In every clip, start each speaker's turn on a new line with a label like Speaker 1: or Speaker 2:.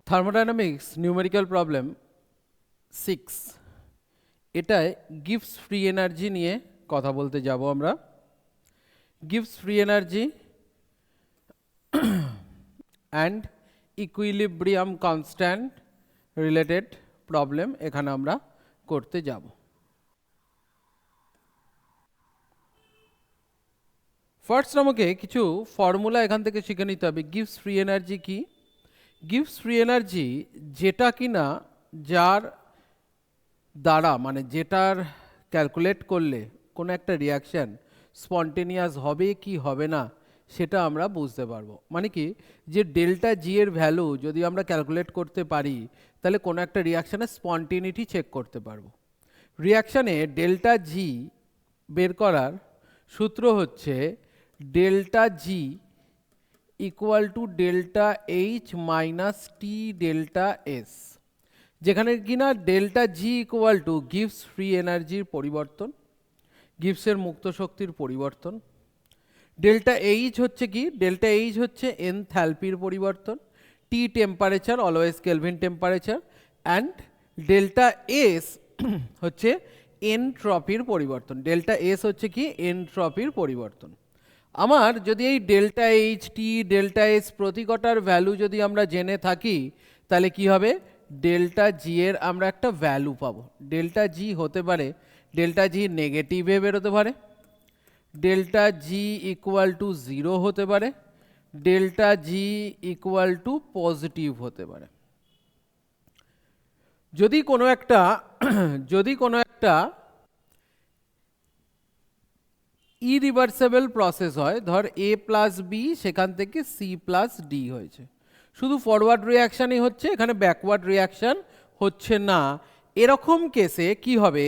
Speaker 1: Thermodynamics numerical problem 6 এটায় gives free energy নিয়ে কথা বলতে যাব আমরা। Gives free energy and equilibrium constant related problem এখানে আমরা করতে যাব। ফার্স্ট আমাকে কিছু ফর্মুলা এখান থেকে শিখে নিতে হবে। গিভস ফ্রি এনার্জি কি? গিভস ফ্রি এনার্জি যেটা কিনা যার দ্বারা মানে যেটার ক্যালকুলেট করলে কোনো একটা রিয়াকশান স্পন্টেনিয়াস হবে কি হবে না সেটা আমরা বুঝতে পারবো। মানে কি, যে ডেল্টা জি এর ভ্যালু যদি আমরা ক্যালকুলেট করতে পারি তাহলে কোনো একটা রিয়াকশানের স্পন্টেনিটি চেক করতে পারবো। রিয়াকশানে ডেল্টা জি বের করার সূত্র হচ্ছে delta G equal to delta H minus T delta S, যেখানে কিনা delta G equal two gives free এনার্জির পরিবর্তন, গিভসের মুক্ত শক্তির পরিবর্তন। ডেল্টা এইচ হচ্ছে কি? ডেল্টা এইচ হচ্ছে এনথ্যালপির পরিবর্তন, T temperature always Kelvin temperature, and delta S হচ্ছে এনট্রপির পরিবর্তন। ডেল্টা এস হচ্ছে কি? এনট্রপির পরিবর্তন। আমার যদি এই delta H T delta S প্রতি কটার ভ্যালু যদি আমরা জেনে থাকি তাহলে কি হবে? ডেল্টা জি এর আমরা একটা ভ্যালু পাবো। ডেল্টা জি হতে পারে, ডেল্টা জি নেগেটিভে বেরোতে পারে, ডেল্টা জি ইকুয়াল টু 0 হতে পারে, delta G equal two positive হতে পারে। যদি কোনো একটা ইরিভার্সেবল প্রসেস হয়, ধর এ প্লাস বি সেখান থেকে সি প্লাস ডি হয়েছে, শুধু ফরওয়ার্ড রিয়াকশানই হচ্ছে, এখানে ব্যাকওয়ার্ড রিয়াকশান হচ্ছে না, এরকম কেসে কি হবে?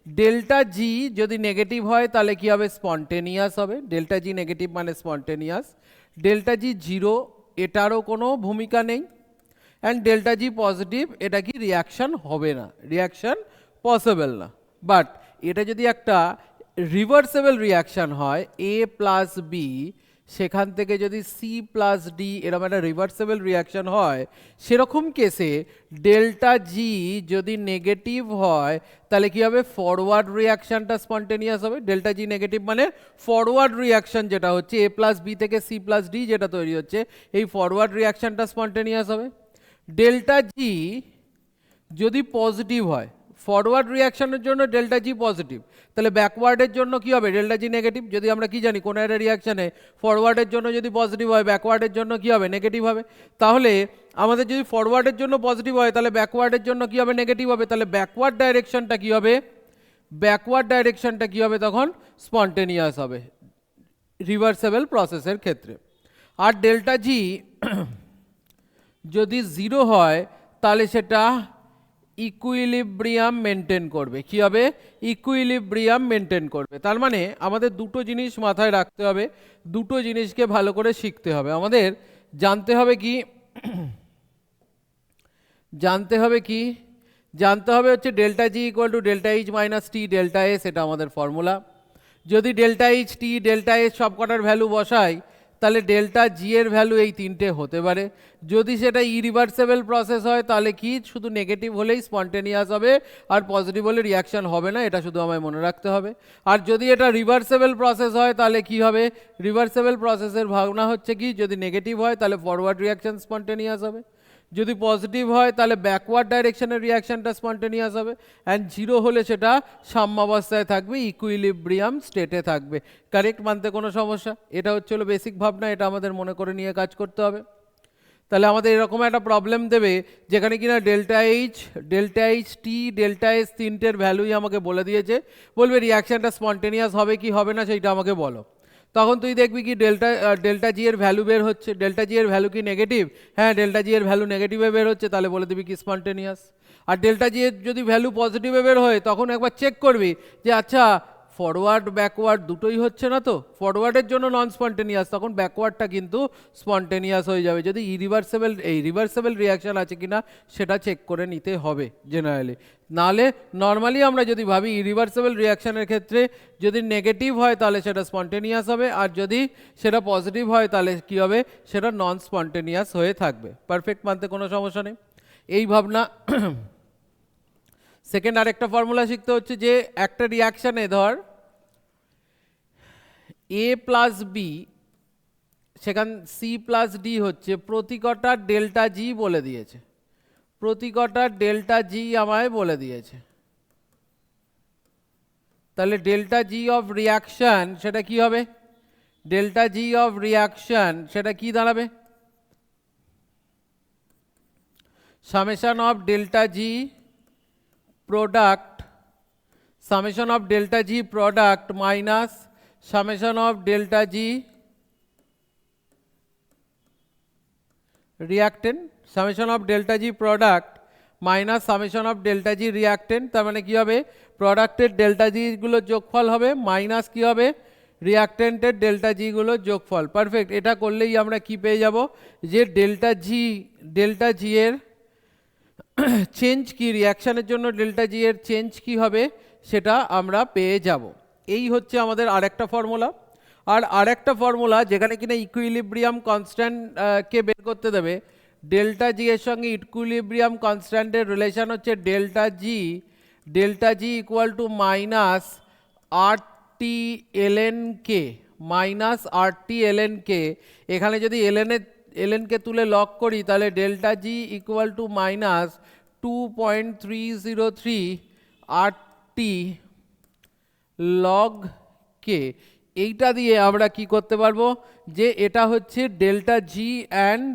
Speaker 1: ডেল্টা জি যদি নেগেটিভ হয় তাহলে কি হবে? স্পন্টেনিয়াস হবে। ডেল্টা জি নেগেটিভ মানে স্পন্টেনিয়াস। ডেল্টা জি জিরো এটারও কোনো ভূমিকা নেই। অ্যান্ড ডেল্টা জি পজিটিভ, এটা কি? রিয়াকশান হবে না, রিয়াকশান পসিবল না। বাট এটা যদি একটা রিভার্সেবল রিয়াকশান হয়, এ প্লাস বি সেখান থেকে যদি সি প্লাস ডি এরকম একটা রিভার্সেবল রিয়াকশান হয়, সেরকম কেসে ডেল্টা জি যদি নেগেটিভ হয় তাহলে কি হবে? ফরওয়ার্ড রিয়াকশানটা স্পন্টেনিয়াস হবে। ডেল্টা জি নেগেটিভ মানে ফরওয়ার্ড রিয়াকশান যেটা হচ্ছে এ প্লাস বি থেকে সি প্লাস ডি যেটা তৈরি হচ্ছে, এই ফরওয়ার্ড রিয়াকশানটা স্পন্টেনিয়াস হবে। ডেল্টা জি যদি পজিটিভ হয়, ফরওয়ার্ড রিয়াকশনের জন্য ডেল্টা জি পজিটিভ, তাহলে ব্যাকওয়ার্ডের জন্য কি হবে? ডেল্টা জি নেগেটিভ। যদি আমরা কি জানি, কোনো একটা রিয়াকশানে ফরওয়ার্ডের জন্য যদি পজিটিভ হয় ব্যাকওয়ার্ডের জন্য কি হবে? নেগেটিভ হবে। তাহলে আমাদের যদি ফরওয়ার্ডের জন্য পজিটিভ হয় তাহলে ব্যাকওয়ার্ডের জন্য কি হবে? নেগেটিভ হবে। তাহলে ব্যাকওয়ার্ড ডাইরেকশনটা কি হবে? ব্যাকওয়ার্ড ডাইরেকশনটা কি হবে? তখন স্পন্টেনিয়াস হবে রিভার্সেবল প্রসেসের ক্ষেত্রে। আর ডেল্টা জি যদি 0 হয় তাহলে সেটা ইকুইলিব্রিয়াম মেনটেন করবে। কি হবে? ইকুইলিব্রিয়াম মেনটেন করবে। তার মানে আমাদের দুটো জিনিস মাথায় রাখতে হবে, দুটো জিনিসকে ভালো করে শিখতে হবে। আমাদের জানতে হবে কি? জানতে হবে হচ্ছে delta G equal to delta H minus T delta S, এটা আমাদের ফর্মুলা। যদি delta H T delta S সব কটার ভ্যালু বসাই তাহলে ডেল্টা জি এর ভ্যালু এই তিনটে হতে পারে। যদি সেটা ইরিভার্সেবল প্রসেস হয় তাহলে কি শুধু নেগেটিভ হলেই স্পন্টেনিয়াস হবে আর পজিটিভ হলে রিয়াকশান হবে না, এটা শুধু আমায় মনে রাখতে হবে। আর যদি এটা রিভার্সেবল প্রসেস হয় তাহলে কি হবে? রিভার্সেবল প্রসেসের ভাবনা হচ্ছে কি, যদি নেগেটিভ হয় তাহলে ফরওয়ার্ড রিয়াকশান স্পন্টেনিয়াস হবে, যদি পজিটিভ হয় তাহলে ব্যাকওয়ার্ড ডাইরেকশনের রিয়াকশানটা স্পন্টেনিয়াস হবে, অ্যান্ড 0 হলে সেটা সাম্যাবস্থায় থাকবে, ইকুইলিব্রিয়াম স্টেটে থাকবে। কারেক্ট? মানতে কোনো সমস্যা? এটা হচ্ছে হলো বেসিক ভাবনা, এটা আমাদের মনে করে নিয়ে কাজ করতে হবে। তাহলে আমাদের এরকম একটা প্রবলেম দেবে যেখানে কিনা delta H T delta S তিনটের ভ্যালুই আমাকে বলে দিয়েছে, বলবে রিয়াকশানটা স্পন্টেনিয়াস হবে কি হবে না সেইটা আমাকে বলো। তখন তুই দেখবি কি ডেল্টা জি এর ভ্যালু বের হচ্ছে। ডেল্টা জি এর ভ্যালু কি নেগেটিভ? হ্যাঁ, ডেল্টা জি এর ভ্যালু নেগেটিভে বের হচ্ছে, তাহলে বলে দিবি কি স্পন্টেনিয়াস। আর ডেল্টা জি এর যদি ভ্যালু পজিটিভে বের হয় তখন একবার চেক করবি যে আচ্ছা ফরওয়ার্ড ব্যাকওয়ার্ড দুটোই হচ্ছে না তো, ফরওয়ার্ডের জন্য নন স্পন্টেনিয়াস, তখন ব্যাকওয়ার্ডটা কিন্তু স্পন্টেনিয়াস হয়ে যাবে। যদি রিভার্সেবল রিয়াকশান আছে কিনা সেটা চেক করে নিতে হবে জেনারেলি। নাহলে নর্মালি আমরা যদি ভাবি ইরিভার্সেবল রিয়াকশানের ক্ষেত্রে যদি নেগেটিভ হয় তাহলে সেটা স্পন্টেনিয়াস হবে, আর যদি সেটা পজিটিভ হয় তাহলে কী হবে, সেটা নন স্পন্টেনিয়াস হয়ে থাকবে। পারফেক্ট, মানতে কোনো সমস্যা নেই। এই ভাবনা। সেকেন্ড আরেকটা ফর্মুলা শিখতে হচ্ছে যে একটা রিয়াকশানে ধর এ প্লাস বি সেখান সি প্লাস ডি হচ্ছে, প্রতি কটা ডেল্টা জি বলে দিয়েছে, প্রতি কটা ডেল্টা জি আমায় বলে দিয়েছে। তাহলে ডেল্টা জি অফ রিয়াকশান সেটা কি হবে, ডেল্টা জি অফ রিয়াকশান সেটা কি দাঁড়াবে, summation of delta G product, summation of delta G product minus summation of delta G reactant, summation of delta G product minus summation of delta G reactant. তার মানে কী হবে, প্রোডাক্টের delta জিগুলোর যোগফল হবে minus কী হবে, রিয়াক্টেন্টের ডেল্টা জিগুলোর যোগফল। পারফেক্ট, এটা করলেই আমরা কি পেয়ে যাব, যে ডেল্টা জি এর চেঞ্জ কি, রিয়াকশানের জন্য ডেল্টা জি এর চেঞ্জ কি হবে সেটা আমরা পেয়ে যাব। এই হচ্ছে আমাদের আরেকটা ফর্মুলা। আর আরেকটা ফর্মুলা যেখানে কিনা ইকুইলিব্রিয়াম কনস্ট্যান্ট কে বের করতে দেবে, ডেল্টা জি এর সঙ্গে ইকুইলিব্রিয়াম কনস্ট্যান্টের রিলেশন হচ্ছে delta G equal to minus R T ln K, minus R T ln K. এখানে যদি এলএনকে তুলে লক করি তাহলে delta G equal to minus 2.303 R T log K. এইটা দিয়ে আমরা কি করতে পারবো, যে এটা হচ্ছে delta G and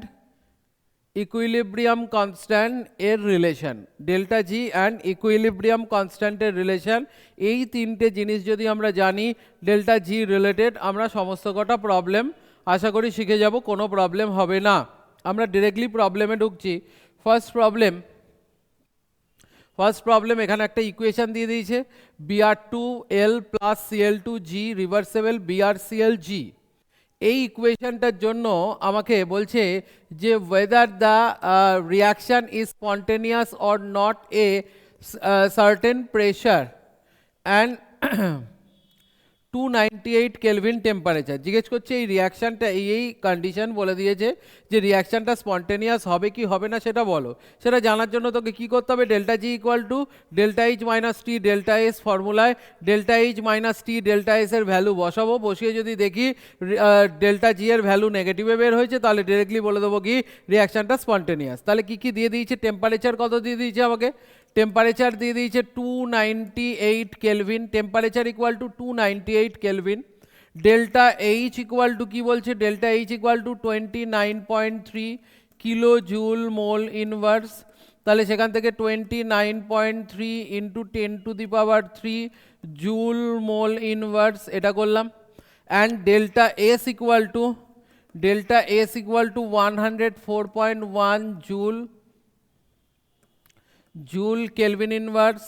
Speaker 1: equilibrium constant এর relation, delta G and equilibrium কনস্ট্যান্টের রিলেশন। এই তিনটে জিনিস যদি আমরা জানি ডেল্টা জি রিলেটেড, আমরা সমস্ত কটা প্রবলেম আশা করি শিখে যাব, কোনো প্রবলেম হবে না। আমরা ডিরেক্টলি প্রবলেমে ঢুকছি। ফার্স্ট প্রবলেম, এখানে একটা ইকুয়েশন দিয়ে দিয়েছে, Br2L plus Cl2G reversible BrClG। এই ইকুয়েশনটার জন্য আমাকে বলছে যে whether the reaction is spontaneous or not a certain pressure and 298 kelvin temperature. জিজ্ঞেস করছে এই রিয়াকশানটা, এই কন্ডিশন বলে দিয়েছে যে রিয়াকশানটা স্পন্টেনিয়াস হবে কি হবে না সেটা বলো। সেটা জানার জন্য তোকে কি করতে হবে, delta G equal to delta H minus T delta S ফর্মুলায় delta H minus T delta S এর ভ্যালু বসাবো, বসিয়ে যদি দেখি ডেল্টা জি এর ভ্যালু নেগেটিভে বের হয়েছে তাহলে ডিরেক্টলি বলে দেবো কি রিয়াকশানটা স্পন্টেনিয়াস। তাহলে কি কি দিয়ে দিয়েছে, টেম্পারেচার কত দিয়ে দিয়েছে আমাকে, টেম্পারেচার দিয়ে দিয়েছে 298 kelvin, temperature equal to 298 kelvin. Delta H equal to কি বলছে, delta H equal to 29.3 kilo joule mole inverse. তাহলে সেখান থেকে 29.3 ইন্টু 10⁻³ জুল মোল ইনভার্স, এটা করলাম। And delta S equal to 104.1 joule kelvin inverse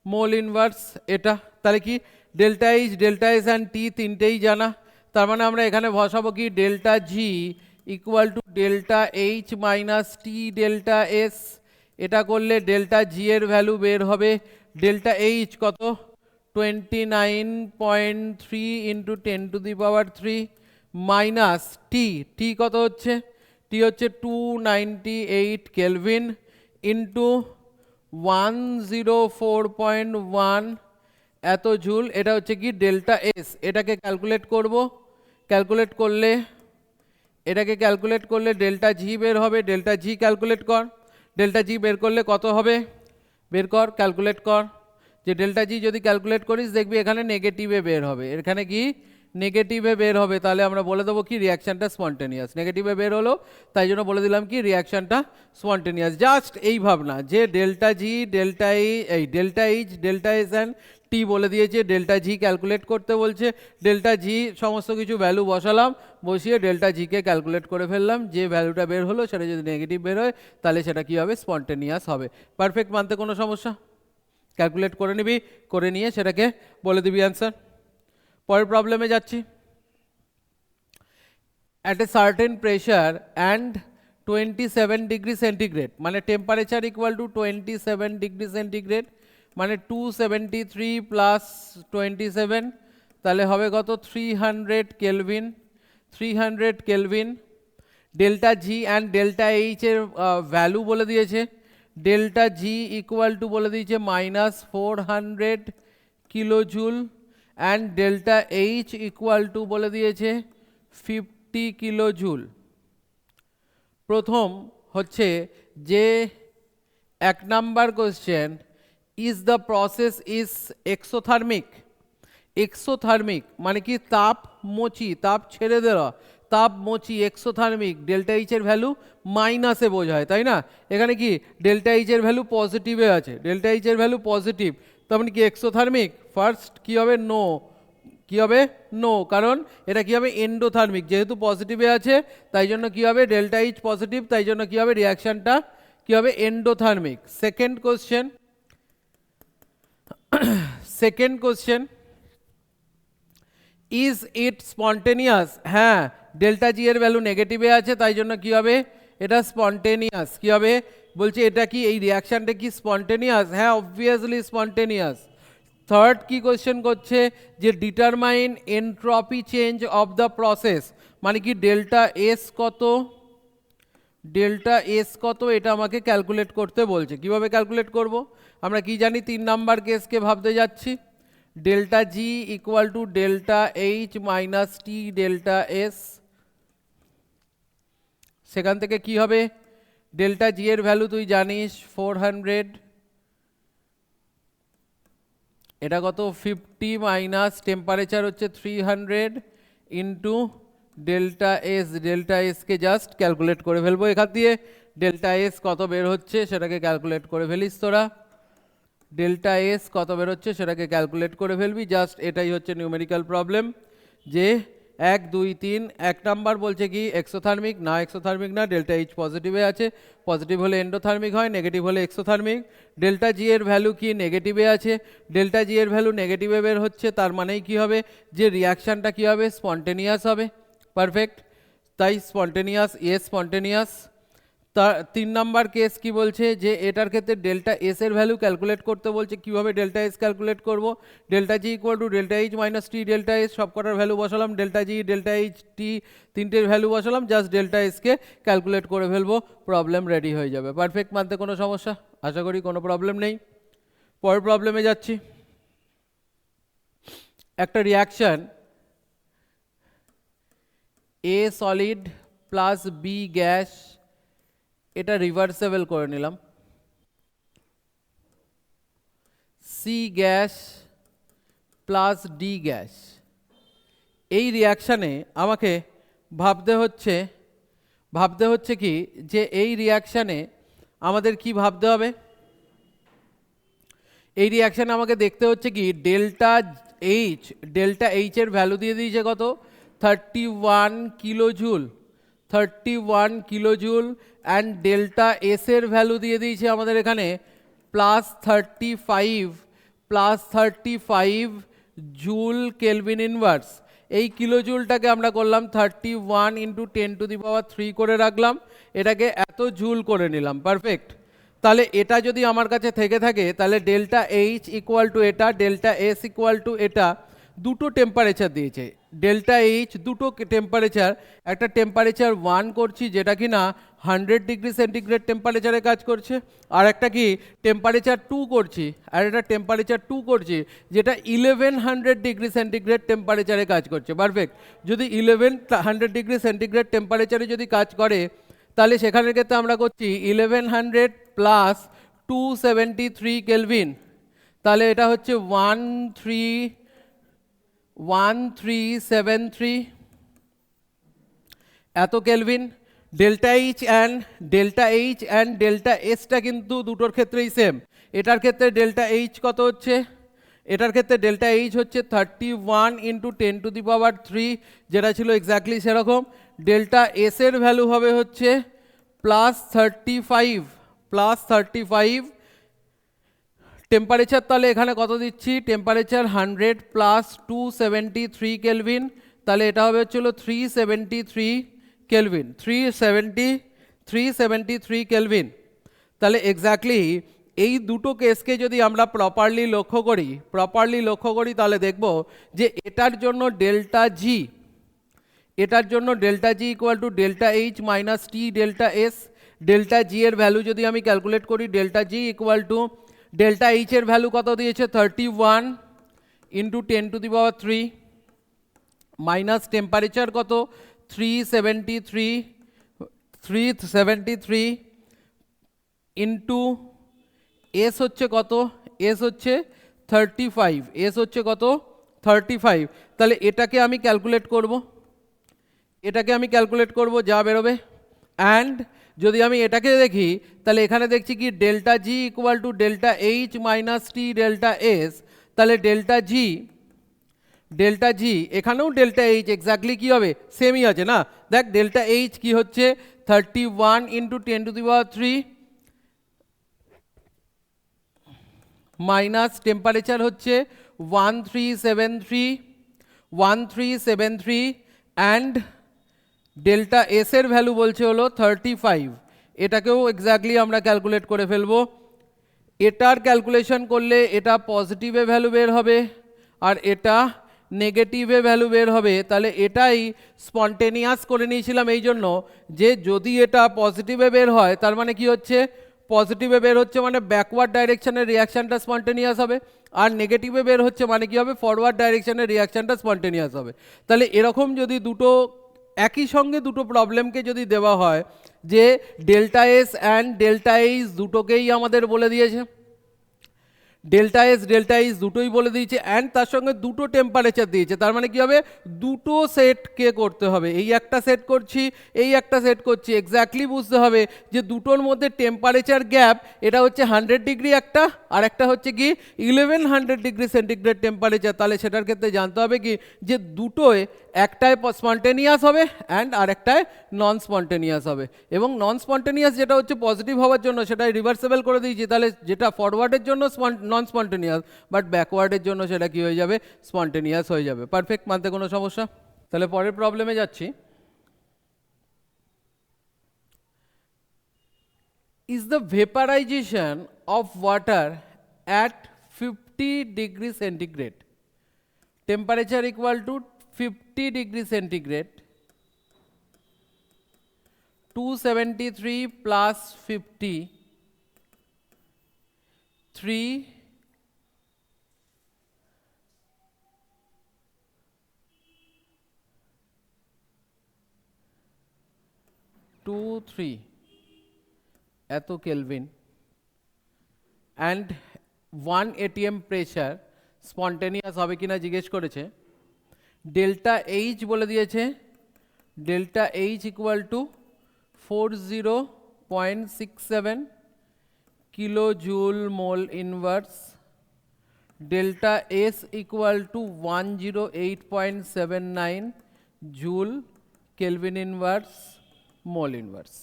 Speaker 1: mole inverse এটা। তাহলে কি ডেল্টা এস অ্যান্ড টি তিনটেই জানা, তার মানে আমরা এখানে বসাবো কি delta G equal to delta H minus T delta S. এটা করলে ডেল্টা জি এর ভ্যালু বের হবে, ডেল্টা এইচ কত 29.3 ইন্টু 10⁻³ মাইনাস টি কত হচ্ছে, টি হচ্ছে 298 কেলভিন ইন্টু 104.1 এত জুল, এটা হচ্ছে কি ডেল্টা এস। এটাকে ক্যালকুলেট করব, ক্যালকুলেট করলে ডেল্টা জি বের হবে, ডেল্টা জি ক্যালকুলেট কর, ডেল্টা জি বের করলে কত হবে, বের কর, ক্যালকুলেট কর। যে ডেল্টা জি যদি ক্যালকুলেট করিস দেখবি এখানে নেগেটিভে বের হবে, এখানে কি নেগেটিভে বের হবে, তাহলে আমরা বলে দেবো কি রিয়াকশানটা স্পন্টেনিয়াস। নেগেটিভে বের হলো তাই জন্য বলে দিলাম কি রিয়াকশানটা স্পন্টেনিয়াস। জাস্ট এই ভাবনা যে delta G delta H delta S and T বলে দিয়েছে, ডেল্টা জি ক্যালকুলেট করতে বলছে, ডেল্টা জি সমস্ত কিছু ভ্যালু বসালাম, বসিয়ে ডেল্টা জিকে ক্যালকুলেট করে ফেললাম, যে ভ্যালুটা বের হলো সেটা যদি নেগেটিভ বের হয় তাহলে সেটা কী হবে, স্পন্টেনিয়াস হবে। পারফেক্ট, মানতে কোনো সমস্যা। ক্যালকুলেট করে নিবি, করে নিয়ে সেটাকে বলে দিবি অ্যান্সার। পরের প্রবলেমে যাচ্ছি। at a certain pressure and 27 degree centigrade মানে temperature equal to 27 degree centigrade মানে 273 প্লাস 27 তাহলে হবে কত 300 kelvin. 300 kelvin. Delta G and delta H এর ভ্যালু বলে দিয়েছে। ডেল্টা জি ইকুয়াল টু বলে দিয়েছে -400 kilo joule and delta H equal to বলে দিয়েছে 50 কিলো জুল। প্রথম হচ্ছে যে 1 number question, is the process is exothermic. Exothermic মানে কি তাপ মোচি, তাপ ছেড়ে দেওয়া, তাপ মোচি এক্সোথার্মিক। ডেল্টা এইচ এর ভ্যালু মাইনাসে বোঝায়, তাই না? এখানে কি ডেল্টা এইচ এর ভ্যালু পজিটিভে আছে, ডেল্টা এইচ এর ভ্যালু পজিটিভ, তার মানে কি এক্সোথার্মিক? ফার্স্ট কি হবে? নো। কি হবে? নো, কারণ এটা কি হবে? এন্ডোথার্মিক, যেহেতু পজিটিভে আছে তাই জন্য কি হবে? ডেল্টা এইচ পজিটিভ, তাই জন্য কি হবে? রিয়াকশনটা কি হবে? Endothermic. Second question, second question, is it spontaneous? হ্যাঁ, ডেল্টা জি এর ভ্যালু নেগেটিভে আছে তাই জন্য কি হবে? এটা স্পন্টেনিয়াস। কি হবে? বলছে এটা কি এই রিয়াকশনটা কি স্পন্টেনিয়াস? হ্যাঁ, অবভিয়াসলি স্পন্টেনিয়াস। থার্ড কি কোশ্চেন করছে যে determine entropy change of the process মানে কি ডেল্টা এস কত, ডেল্টা এস কত এটা আমাকে ক্যালকুলেট করতে বলছে। কিভাবে ক্যালকুলেট করব? আমরা কি জানি? 3 নাম্বার কেসকে ভাবতে যাচ্ছি। Delta G equal to delta H minus T delta S. সেখান থেকে কি হবে? ডেল্টা জি এর ভ্যালু তুই জানিস 400, এটা কত 50 মাইনাস টেম্পারেচার হচ্ছে 300 into delta S. Delta SK just calculate করে ফেলবো এখান দিয়ে। ডেল্টা এস কত বের হচ্ছে সেটাকে ক্যালকুলেট করে ফেলিস তোরা। ডেল্টা এস কত বের হচ্ছে সেটাকে ক্যালকুলেট করে ফেলবি। জাস্ট এটাই হচ্ছে নিউমেরিক্যাল প্রবলেম যে 1 2 3। 1 নাম্বার বলছে কি এক্সোথার্মিক, না এক্সোথার্মিক না, ডেল্টা এইচ পজিটিভে আছে, পজিটিভ হলে এন্ডোথার্মিক হয়, নেগেটিভ হলে এক্সোথার্মিক। ডেল্টা জি এর ভ্যালু কি নেগেটিভে আছে, ডেল্টা জি এর ভ্যালু নেগেটিভে বের হচ্ছে, তার মানেই কি হবে? যে রিয়াকশানটা কি হবে? স্পন্টেনিয়াস হবে। পারফেক্ট, তাই স্পন্টেনিয়াস, ইয়েস স্পন্টেনিয়াস। তা 3 নাম্বার কেস কি বলছে যে এটার ক্ষেত্রে ডেল্টা এস এর ভ্যালু ক্যালকুলেট করতে বলছে। কিভাবে ডেল্টা এস ক্যালকুলেট করব? Delta G equal to delta H minus T delta S, সব কটার ভ্যালু বসালাম, delta G delta H T তিনটের ভ্যালু বসালাম, জাস্ট ডেল্টা এসকে ক্যালকুলেট করে ফেলবো, প্রবলেম রেডি হয়ে যাবে। পারফেক্ট, মানতে কোনো সমস্যা? আশা করি কোনো প্রবলেম নেই। পরের প্রবলেমে যাচ্ছি। একটা reaction A solid plus B gas, এটা রিভার্সেবল করে নিলাম। C gas plus D gas, এই রিয়াকশানে আমাকে ভাবতে হচ্ছে কি যে এই রিয়াকশানে আমাদের কি ভাবতে হবে? এই রিয়াকশানে আমাকে দেখতে হচ্ছে কি ডেল্টা এইচ এর ভ্যালু দিয়ে দিয়েছে কত? 31 kilo joule, 31 kilo joule. And delta S এর ভ্যালু দিয়ে দিয়েছে আমাদের এখানে +35 জুল কেলভিন ইনভার্স। এই কিলো জুলটাকে আমরা করলাম 31 ইন্টু 10⁻³ করে রাখলাম, এটাকে এত জুল করে নিলাম। পারফেক্ট। তাহলে এটা যদি আমার কাছে থেকে থাকে তাহলে ডেল্টা এইচ ইকুয়াল টু এটা, ডেল্টা এস ইকুয়াল টু এটা। দুটো টেম্পারেচার দিয়েছে ডেল্টা এইচ, দুটো টেম্পারেচার। একটা টেম্পারেচার 1 করছি যেটা কি না 100 ডিগ্রি সেন্টিগ্রেড টেম্পারেচারে কাজ করছে, আর একটা কি টেম্পারেচার 2 করছি, আর এটা টেম্পারেচার 2 করছি যেটা 1100 ডিগ্রি সেন্টিগ্রেড টেম্পারেচারে কাজ করছে। পারফেক্ট। যদি 1100 ডিগ্রি সেন্টিগ্রেড টেম্পারেচারে যদি কাজ করে তাহলে সেখানের ক্ষেত্রে আমরা করছি 1100 প্লাস 273 কেলভিন, তাহলে এটা হচ্ছে 1373 এত Kelvin. Delta H and delta এসটা কিন্তু দুটোর ক্ষেত্রেই সেম। এটার ক্ষেত্রে ডেল্টা এইচ কত হচ্ছে? এটার ক্ষেত্রে ডেল্টা এইচ হচ্ছে 31 ইন্টু 10⁻³ যেটা ছিল এক্স্যাক্টলি সেরকম। ডেল্টা এস এর ভ্যালু হবে হচ্ছে +35 টেম্পারেচার তাহলে এখানে কত দিচ্ছি, টেম্পারেচার 100 প্লাস 273 কেলভিন, তাহলে এটা হবে হচ্ছিল 373 কেলভিন, 373 কেলভিন। তাহলে এক্স্যাক্টলি এই দুটো কেসকে যদি আমরা প্রপারলি লক্ষ্য করি তাহলে দেখব যে এটার জন্য delta G, equal to delta H minus T delta S. Delta G এর ভ্যালু যদি আমি ক্যালকুলেট করি, delta G equal to delta H এর ভ্যালু কত দিয়েছে 31 ইন্টু 10⁻³ মাইনাস টেম্পারেচার কত 373 ইন্টু এস হচ্ছে কত, এস হচ্ছে 35, এস হচ্ছে কত 35। তাহলে এটাকে আমি ক্যালকুলেট করব, যা বেরোবে। অ্যান্ড যদি আমি এটাকে দেখি তাহলে এখানে দেখছি কি delta G equal to delta H minus T delta S. তাহলে ডেল্টা জি এখানেও ডেল্টা এইচ এক্স্যাক্টলি কী হবে, সেমই আছে না। দেখ ডেল্টা এইচ কি হচ্ছে 31 ইন্টু 10⁻³ মাইনাস টেম্পারেচার হচ্ছে 1373 অ্যান্ড ডেল্টা এস এর ভ্যালু বলছে হলো 35। এটাকেও এক্স্যাক্টলি আমরা ক্যালকুলেট করে ফেলবো। এটার ক্যালকুলেশন করলে এটা পজিটিভে ভ্যালু বের হবে আর এটা নেগেটিভে ভ্যালু বের হবে। তাহলে এটাই স্পন্টেনিয়াস করে নিয়েছিলাম এই জন্য যে যদি এটা পজিটিভে বের হয় তার মানে কি হচ্ছে, পজিটিভে বের হচ্ছে মানে ব্যাকওয়ার্ড ডাইরেকশনের রিয়াকশানটা স্পন্টেনিয়াস হবে, আর নেগেটিভে বের হচ্ছে মানে কি হবে, ফরওয়ার্ড ডাইরেকশনের রিয়াকশানটা স্পন্টেনিয়াস হবে। তাহলে এরকম যদি দুটো একই সঙ্গে দুটো প্রবলেমকে যদি দেওয়া হয় যে delta S and delta H দুটোকেই আমাদের বলে দিয়েছে, ডেল্টা এইচ দুটোই বলে দিয়েছে অ্যান্ড তার সঙ্গে দুটো টেম্পারেচার দিয়েছে, তার মানে কি হবে দুটো সেটকে করতে হবে। এই একটা সেট করছি, এই একটা সেট করছি, এক্স্যাক্টলি বুঝতে হবে যে দুটোর মধ্যে টেম্পারেচার গ্যাপ এটা হচ্ছে 100 ডিগ্রি একটা, আর একটা হচ্ছে কি 1100 ডিগ্রি সেন্টিগ্রেড টেম্পারেচার। তাহলে সেটার ক্ষেত্রে জানতে হবে কি যে দুটোয় একটায় স্পন্টেনিয়াস হবে অ্যান্ড আরেকটায় নন স্পন্টেনিয়াস হবে। এবং নন স্পন্টেনিয়াস যেটা হচ্ছে পজিটিভ হওয়ার জন্য সেটাই রিভার্সেবল করে দিয়েছি, তাহলে যেটা ফরওয়ার্ডের জন্য নন স্পন্টেনিয়াস বাট ব্যাকওয়ার্ডের জন্য সেটা কি হয়ে যাবে, স্পন্টেনিয়াস হয়ে যাবে। পারফেক্ট, মানতে কোনো সমস্যা? তাহলে পরের প্রবলেমে যাচ্ছি। Is the vaporization of water at 50 degree centigrade, temperature equal to 50 degree centigrade, 273 plus 50, 3 2 3 এত kelvin and 1 atm pressure, spontaneous হবে কিনা জিজ্ঞেস করেছে। ডেল্টা এইচ বলে দিয়েছে, delta H equal to 40.67 kilo joule mole inverse, delta S equal to 108.79 joule kelvin inverse mole inverse.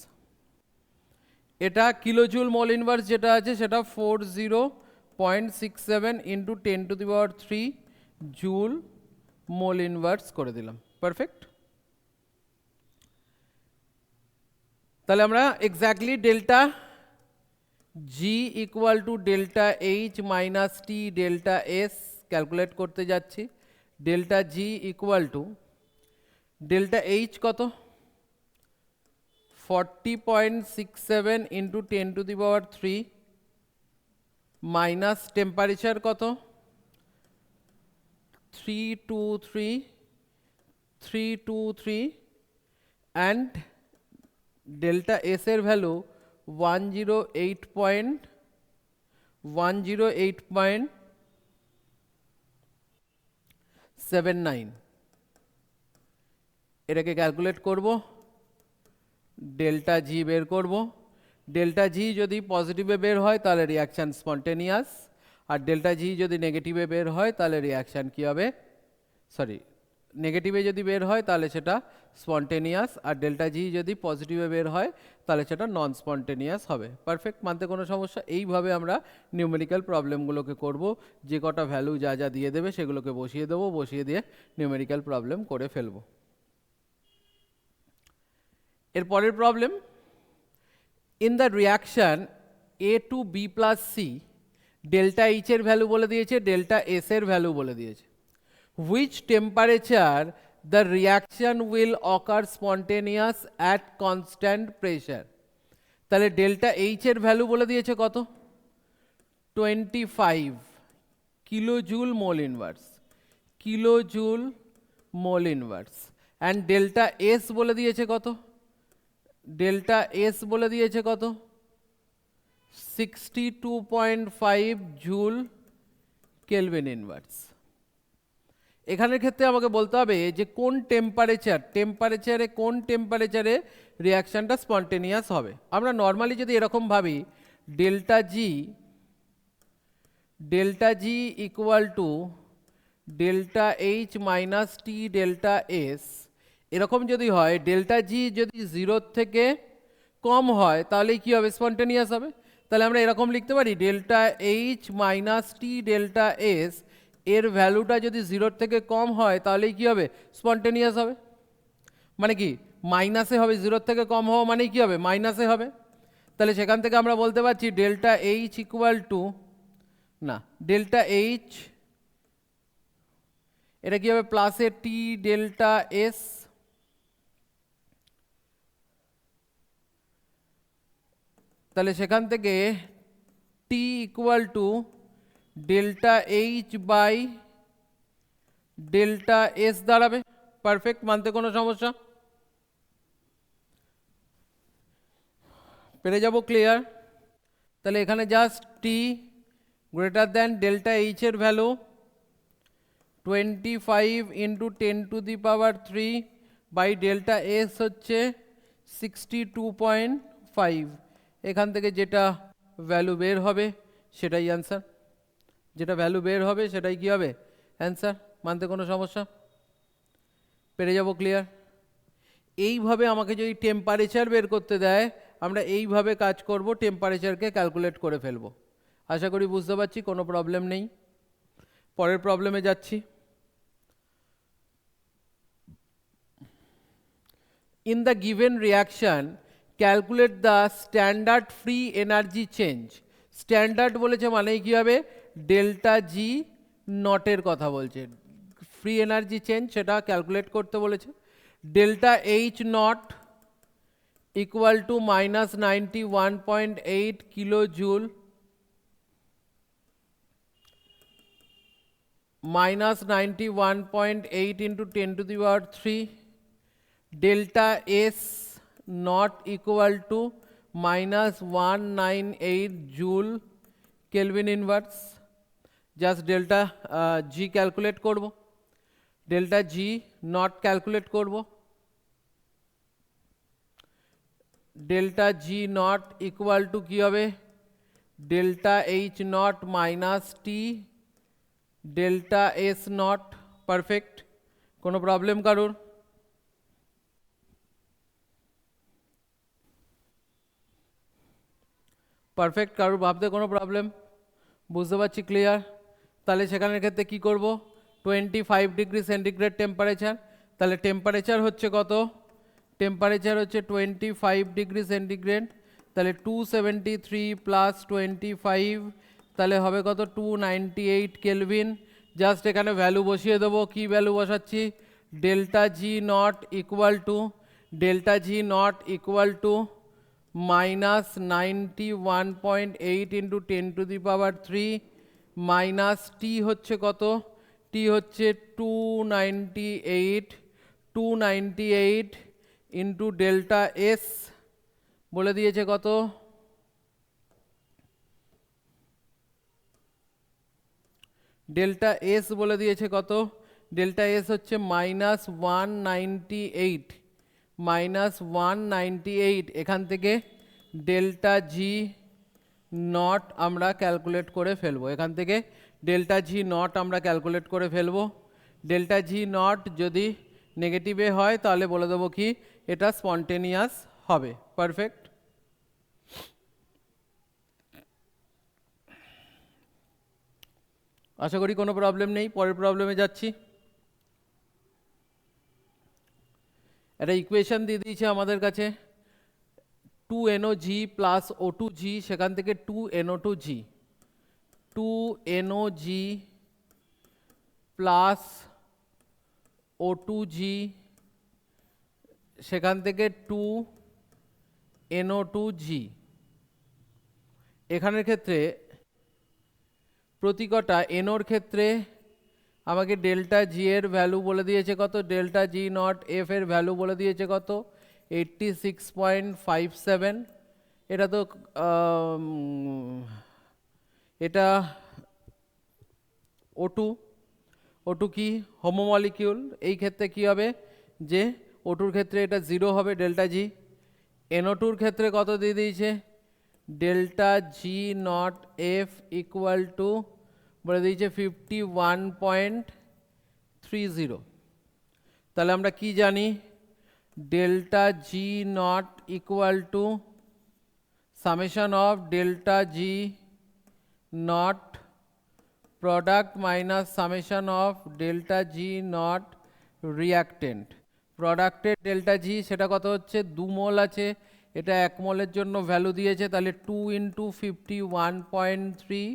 Speaker 1: এটা kilo joule mole inverse যেটা আছে সেটা 40.67 ইন্টু 10⁻³ জুল মোল ইনভার্স করে দিলাম। পারফেক্ট। তাহলে আমরা exactly delta G equal to delta H minus T delta S calculate করতে যাচ্ছি। Delta G equal to delta H কত 40.67 ইন্টু 10⁻³ মাইনাস টেম্পারেচার কত 323 অ্যান্ড ডেল্টা এস এর ভ্যালু 108.79। এটাকে ক্যালকুলেট করব, ডেল্টা জি বের করব। ডেল্টা জি যদি পজিটিভে বের হয় তাহলে রিয়াকশান স্পন্টেনিয়াস, আর ডেল্টা জি যদি নেগেটিভে বের হয় তাহলে রিয়াকশান কী হবে, সরি নেগেটিভে যদি বের হয় তাহলে সেটা স্পন্টেনিয়াস, আর ডেল্টা জি যদি পজিটিভে বের হয় তাহলে সেটা নন স্পন্টেনিয়াস হবে। পারফেক্ট, মানতে কোনো সমস্যা? এইভাবে আমরা নিউমেরিক্যাল প্রবলেমগুলোকে করব, যে কটা ভ্যালু যা যা দিয়ে দেবে সেগুলোকে বসিয়ে দেবো, বসিয়ে দিয়ে নিউমেরিক্যাল প্রবলেম করে ফেলবো। এর পরের problem, in the reaction A to B plus C, delta H এর ভ্যালু বলে দিয়েছে, ডেল্টা এস এর ভ্যালু বলে দিয়েছে। Which temperature the reaction will occur spontaneous at constant pressure? তাহলে ডেল্টা এইচ এর ভ্যালু বলে দিয়েছে কত? 25 kilojoule mole inverse, kilojoule mole inverse. And delta S বলে দিয়েছে কত? ডেল্টা এস বলে দিয়েছে কত? 62.5 জুল কেলভিন ইনভার্স। এখানের ক্ষেত্রে আমাকে বলতে হবে যে কোন টেম্পারেচারে কোন টেম্পারেচারে রিয়াকশানটা স্পন্টেনিয়াস হবে। আমরা নর্মালি যদি এরকম ভাবি, delta G equal to delta H minus T delta S, এরকম যদি হয়, ডেল্টা জি যদি 0 থেকে কম হয় তাহলে কি হবে? স্পন্টেনিয়াস হবে। তাহলে আমরা এরকম লিখতে পারি, delta H minus T delta S এর ভ্যালুটা যদি 0 থেকে কম হয় তাহলেই কি হবে? স্পন্টেনিয়াস হবে। মানে কি? মাইনাসে হবে, 0 থেকে কম হওয়া মানেই কি হবে? মাইনাসে হবে। তাহলে সেখান থেকে আমরা বলতে পারছি ডেল্টা এইচ ইকুয়াল টু, না, ডেল্টা এইচ এটা কি হবে? প্লাসে টি ডেল্টা এস, তাহলে সেখান থেকে T equal to delta H by delta S দাঁড়াবে। পারফেক্ট, মানতে কোনো সমস্যা? পেরে যাব, ক্লিয়ার? তাহলে এখানে just T greater than delta H এর value 25 into 10⁻³ by delta S হচ্ছে 62.5। এখান থেকে যেটা ভ্যালু বের হবে সেটাই অ্যান্সার, যেটা ভ্যালু বের হবে সেটাই কি হবে? অ্যান্সার। মানতে কোনো সমস্যা? পেরে যাব, ক্লিয়ার? এইভাবে আমাকে যদি টেম্পারেচার বের করতে দেয়, আমরা এইভাবে কাজ করব, টেম্পারেচারকে ক্যালকুলেট করে ফেলবো। আশা করি বুঝতে পারছি, কোনো প্রবলেম নেই। পরের প্রবলেমে যাচ্ছি। In the given reaction calculate the standard free energy change. Standard বলেছে মানেই কি হবে? ডেল্টা জি নটের কথা বলছে। ফ্রি এনার্জি চেঞ্জ সেটা ক্যালকুলেট করতে বলেছে। Delta H not equal to minus 91.8 kilo joule, minus 91.8 into 10⁻³ delta S not equal to minus 198 joule Kelvin inverse. Just delta G calculate করব, delta G not calculate করব, delta G not equal to কি হবে? delta H not minus T delta S not. Perfect, কোনো problem কারোর? Perfect, কারোর ভাবতে কোনো problem? বুঝতে পারছি, ক্লিয়ার? তাহলে সেখানের ক্ষেত্রে কি করব? 25 ডিগ্রি সেন্টিগ্রেড টেম্পারেচার, তাহলে টেম্পারেচার হচ্ছে কত? টেম্পারেচার হচ্ছে 25 ডিগ্রি সেন্টিগ্রেড, তাহলে 273 প্লাস 25, তাহলে হবে কত? 298 কেলভিন। জাস্ট এখানে ভ্যালু বসিয়ে দেবো। কি ভ্যালু বসাচ্ছি? Delta G not equal to, delta G not equal to minus 91.8 into 10⁻³ minus T হচ্ছে কত? টি হচ্ছে 298 ইন্টু ডেল্টা এস বলে দিয়েছে কত? ডেল্টা এস বলে দিয়েছে কত? ডেল্টা এস হচ্ছে -198। এখান থেকে ডেল্টা জি নট আমরা ক্যালকুলেট করে ফেলবো। এখান থেকে ডেল্টা জি নট আমরা ক্যালকুলেট করে ফেলবো। ডেল্টা জি নট যদি নেগেটিভে হয় তাহলে বলে দেবো কি এটা স্পন্টেনিয়াস হবে। পারফেক্ট। আশা করি কোনো প্রবলেম নেই। পরের প্রবলেমে যাচ্ছি। একটা ইকুয়েশন দিয়ে দিয়েছে আমাদের কাছে 2NOG প্লাস O2G, সেখান থেকে 2NO2G, 2NOG প্লাস O2G, সেখান থেকে 2NO2G। এখানের ক্ষেত্রে প্রতি কটা এনোর ক্ষেত্রে আমাকে ডেল্টা জি এর ভ্যালু বলে দিয়েছে কত, ডেল্টা জি নট এফ এর ভ্যালু বলে দিয়েছে কত 86.57। এটা তো এটা O2 কি হোমোমলিকিউল, এই ক্ষেত্রে কি হবে যে O2 এর ক্ষেত্রে এটা 0 হবে ডেল্টা জি। NO2 এর ক্ষেত্রে কত দিয়ে দিয়েছে delta G not F equal to বলে দিয়েছে 51.30। তাহলে আমরা কি জানি delta G not equal two summation of delta G not product minus summation of delta G not reactant. প্রোডাক্টের ডেল্টা জি সেটা কত হচ্ছে 2 মোল আছে, এটা 1 মোলের জন্য ভ্যালু দিয়েছে, তাহলে 2 ইন্টু 51.3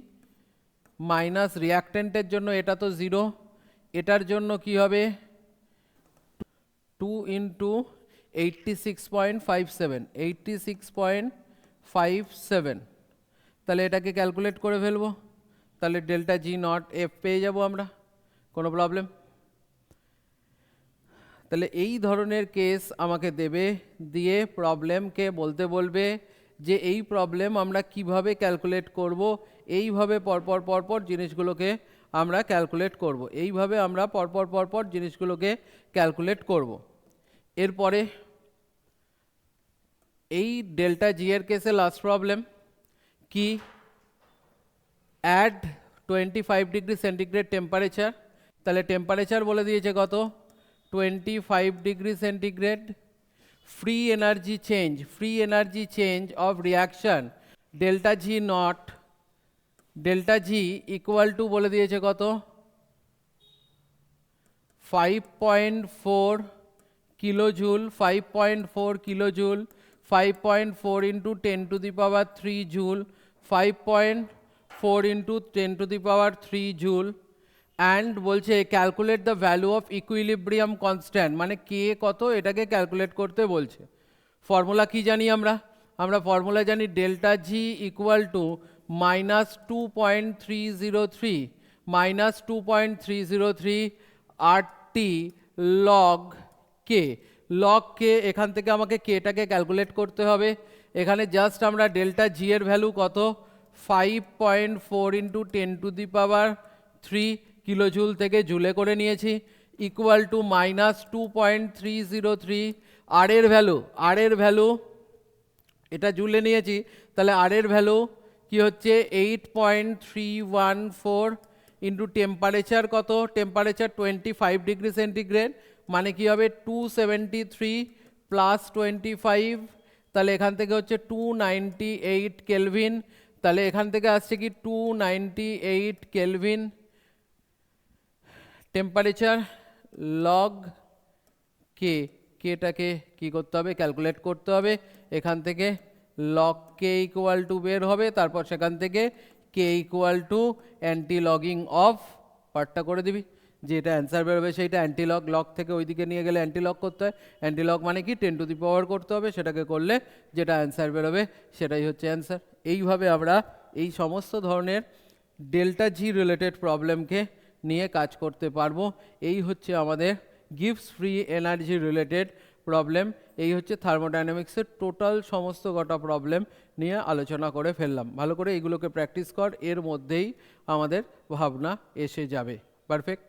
Speaker 1: মাইনাস রিয়াক্টেন্টের জন্য এটা তো 0, এটার জন্য কি হবে 2 ইন্টু 86.57, 86.57। তাহলে এটাকে ক্যালকুলেট করে ফেলবো, তাহলে ডেল্টা জি নট এফ পেয়ে যাব আমরা। কোনো প্রবলেম? তাহলে এই ধরনের কেস আমাকে দেবে, দিয়ে প্রবলেমকে বলতে বলবে যে এই প্রবলেম আমরা কিভাবে ক্যালকুলেট করব। এইভাবে পরপর পরপর জিনিসগুলোকে আমরা ক্যালকুলেট করব, এইভাবে আমরা পরপর পরপর জিনিসগুলোকে ক্যালকুলেট করব। এরপরে এই ডেল্টা জি এর কেসে লাস্ট প্রবলেম কি অ্যাড 25 ডিগ্রি সেন্টিগ্রেড টেম্পারেচার। তাহলে টেম্পারেচার বলে দিয়েছে কত 25 degree centigrade. free energy change of reaction delta G naught, delta G equal to বলে দিয়েছে কত 5.4 kilojoule, 5.4 kilojoule, 5.4 into 10 to the power 3 joule, 5.4 into 10 to the power 3 joule। And বলছে calculate the value of equilibrium constant, মানে কে কত এটাকে calculate করতে বলছে। Formula কি জানি আমরা ফর্মুলা জানি delta G equal to -2.303 -2.303 RT log K. Log K, এখান থেকে আমাকে কেটাকে ক্যালকুলেট করতে হবে। এখানে জাস্ট আমরা ডেল্টা জি এর ভ্যালু কত 5.4 into 10 to the power 3 kilojoule থেকে জুলে করে নিয়েছি, ইকুয়াল টু -2.303। আর এর ভ্যালু এটা জুলে নিয়েছি, তাহলে আর এর ভ্যালু কি হচ্ছে 8.314 ইন্টু টেম্পারেচার কত, টেম্পারেচার 25 ডিগ্রি সেন্টিগ্রেড, মানে কি হবে 273 প্লাস 25, তাহলে এখান থেকে হচ্ছে 298 কেলভিন। তাহলে এখান থেকে আসছে কি 298 কেলভিন টেম্পারেচার লগ কে। কেটাকে কি করতে হবে ক্যালকুলেট করতে হবে, এখান থেকে লগ কে ইকুয়াল টু বের হবে, তারপর সেখান থেকে K equal to anti logging of পার্টটা করে দিবি, যেটা অ্যান্সার বেরোবে সেইটা অ্যান্টি লগ, লগ থেকে ওইদিকে নিয়ে গেলে অ্যান্টি লগ করতে হয়, অ্যান্টি লগ মানে কি 10 টু দি পাওয়ার করতে হবে, সেটাকে করলে যেটা অ্যান্সার বেরোবে সেটাই হচ্ছে অ্যান্সার। এইভাবে আমরা এই সমস্ত ধরনের ডেল্টা জি রিলেটেড প্রবলেমকে নিয়ে কাজ করতে পারবো। এই হচ্ছে আমাদের gives free energy related problem, এই হচ্ছে থার্মোডাইনামিক্সের টোটাল সমস্ত কটা প্রবলেম নিয়ে আলোচনা করে ফেললাম। ভালো করে এইগুলোকে প্র্যাকটিস কর, এর মধ্যেই আমাদের ভাবনা এসে যাবে। পারফেক্ট।